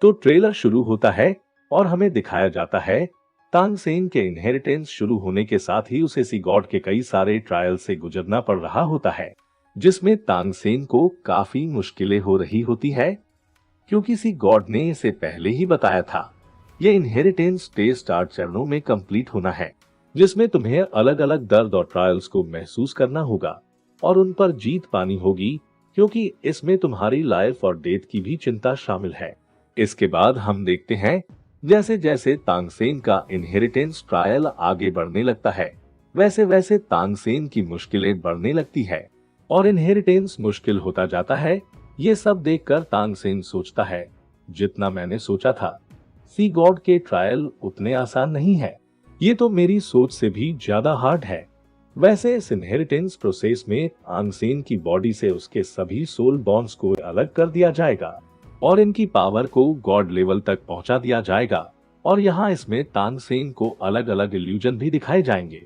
तो ट्रेलर शुरू होता है और हमें दिखाया जाता है तांग सेन के इनहेरिटेंस शुरू होने के साथ ही उसे सी गॉड के कई सारे ट्रायल से गुजरना पड़ रहा होता है, जिसमें तांग सेन को काफी मुश्किलें हो रही होती है, क्योंकि सी गॉड ने इसे पहले ही बताया था। ये इनहेरिटेंस टेस्ट 8 चरणों में कंप्लीट होना है, जिसमें तुम्हें अलग अलग दर्द और ट्रायल्स को महसूस करना होगा और उन पर जीत पानी होगी, क्योंकि इसमें तुम्हारी लाइफ और डेथ की भी चिंता शामिल है। इसके बाद हम देखते हैं जैसे जैसे तांग सेन का इनहेरिटेंस ट्रायल आगे बढ़ने लगता है, वैसे वैसे तांग सेन की मुश्किलें बढ़ने लगती है और इनहेरिटेंस मुश्किल होता जाता है। ये सब देखकर तांग सेन सोचता है, जितना मैंने सोचा था सी गॉड के ट्रायल उतने आसान नहीं है, ये तो मेरी सोच से भी ज्यादा हार्ड है। वैसे इस इनहेरिटेंस प्रोसेस में तांग सेन की बॉडी से उसके सभी सोल बॉन्ड्स को अलग कर दिया जाएगा और इनकी पावर को गॉड लेवल तक पहुंचा दिया जाएगा। और यहाँ इसमें तांग सेन को अलग अलग इल्यूजन भी दिखाए जाएंगे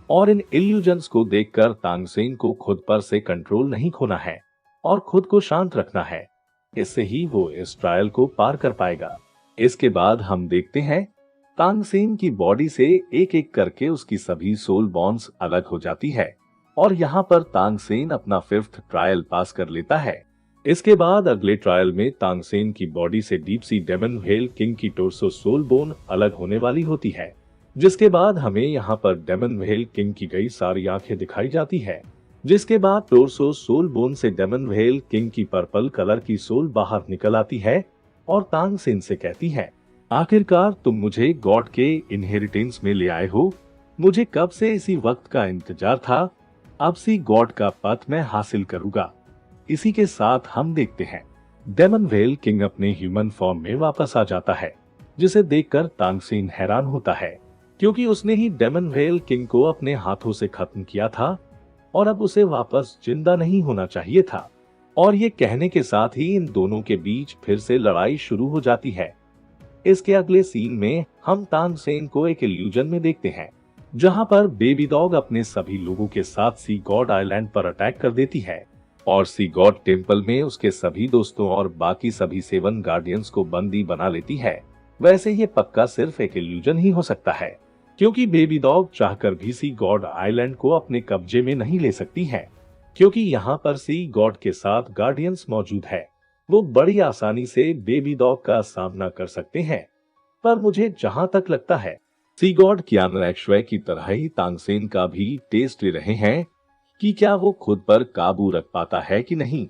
और इन इल्यूजन्स को देखकर तांग सेन को खुद पर से कंट्रोल नहीं खोना है और खुद को शांत रखना है, इससे ही वो इस ट्रायल को पार कर पाएगा। इसके बाद हम देखते हैं तांग सेन की बॉडी से एक एक करके उसकी सभी सोल बॉन्ड्स अलग हो जाती है और यहाँ पर तांग सेन अपना 5th ट्रायल पास कर लेता है। इसके बाद अगले ट्रायल में तांग सेन की बॉडी से deep sea demon whale king की टोर्सो सोल बोन अलग होने वाली होती है, जिसके बाद हमें यहाँ पर डेमन व्हेल किंग की कई सारी आंखें दिखाई जाती है। जिसके बाद टोर्सो सोल बोन से डेमन व्हेल किंग की पर्पल कलर की सोल बाहर निकल आती है और तांग सेन से कहती है, आखिरकार तुम मुझे गॉड के इनहेरिटेंस में ले आए हो। मुझे कब से इसी वक्त का इंतजार था। अब सी गॉड का पथ मैं हासिल करूंगा। इसी के साथ हम देखते हैं डेमन व्हेल किंग अपने ह्यूमन फॉर्म में वापस आ जाता है, जिसे देखकर तांग सेन हैरान होता है, क्योंकि उसने ही डेमन व्हेल किंग को अपने हाथों से खत्म किया था और अब उसे वापस जिंदा नहीं होना चाहिए था। और ये कहने के साथ ही इन दोनों के बीच फिर से लड़ाई शुरू हो जाती है। इसके अगले सीन में हम तांग सेन को एक इल्यूजन में देखते हैं, जहां पर बेबी डॉग अपने सभी लोगों के साथ सी गॉड आइलैंड पर अटैक कर देती है और सी गॉड टेम्पल में उसके सभी दोस्तों और बाकी सभी 7 गार्डियंस को बंदी बना लेती है। वैसे ये पक्का सिर्फ एक इल्यूजन ही हो सकता है, क्योंकि बेबी डॉग चाहकर भी सी गॉड आइलैंड को अपने कब्जे में नहीं ले सकती है, क्योंकि यहाँ पर सी गॉड के साथ गार्डियंस मौजूद है। वो बड़ी आसानी से बेबी डॉग का सामना कर सकते हैं। पर मुझे जहां तक लगता है सी गॉड कियानो एक्सवे की तरह ही तांग सेन का भी टेस्ट ले रहे हैं कि क्या वो खुद पर काबू रख पाता है कि नहीं।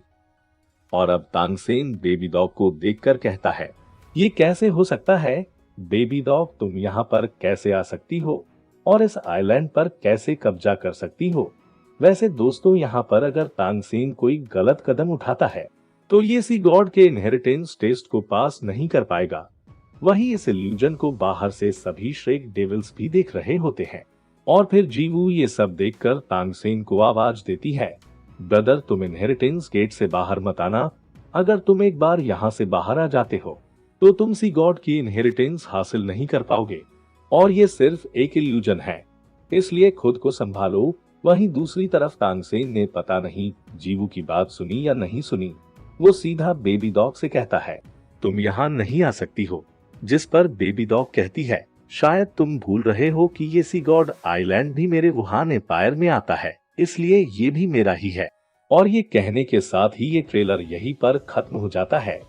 और अब तांग सेन बेबी डॉग को देखकर कहता है, ये कैसे हो सकता है बेबी डॉग, तुम यहाँ पर कैसे आ सकती हो और इस आइलैंड पर कैसे कब्जा कर सकती हो। वैसे दोस्तों, यहाँ पर अगर तांग सेन कोई गलत कदम उठाता है तो ये सी गॉड के इनहेरिटेंस टेस्ट को पास नहीं कर पाएगा। वहीं इस इल्यूजन को बाहर से सभी श्रेक डेविल्स भी देख रहे होते हैं और फिर जीवू ये सब देखकर तांग सेन को आवाज देती है, ब्रदर तुम इनहेरिटेंस गेट से बाहर मत आना। अगर तुम एक बार यहाँ से बाहर आ जाते हो तो तुम सी गॉड की इनहेरिटेंस हासिल नहीं कर पाओगे और ये सिर्फ एक इल्यूजन है, इसलिए खुद को संभालो। वहीं दूसरी तरफ तांग सेन ने पता नहीं जीवू की बात सुनी या नहीं सुनी। वो सीधा बेबी डॉग से कहता है, तुम यहाँ नहीं आ सकती हो। जिस पर बेबी डॉग कहती है, शायद तुम भूल रहे हो कि ये सी गॉड आइलैंड भी मेरे वुहान एम्पायर में आता है, इसलिए ये भी मेरा ही है। और ये कहने के साथ ही ये ट्रेलर यहीं पर खत्म हो जाता है।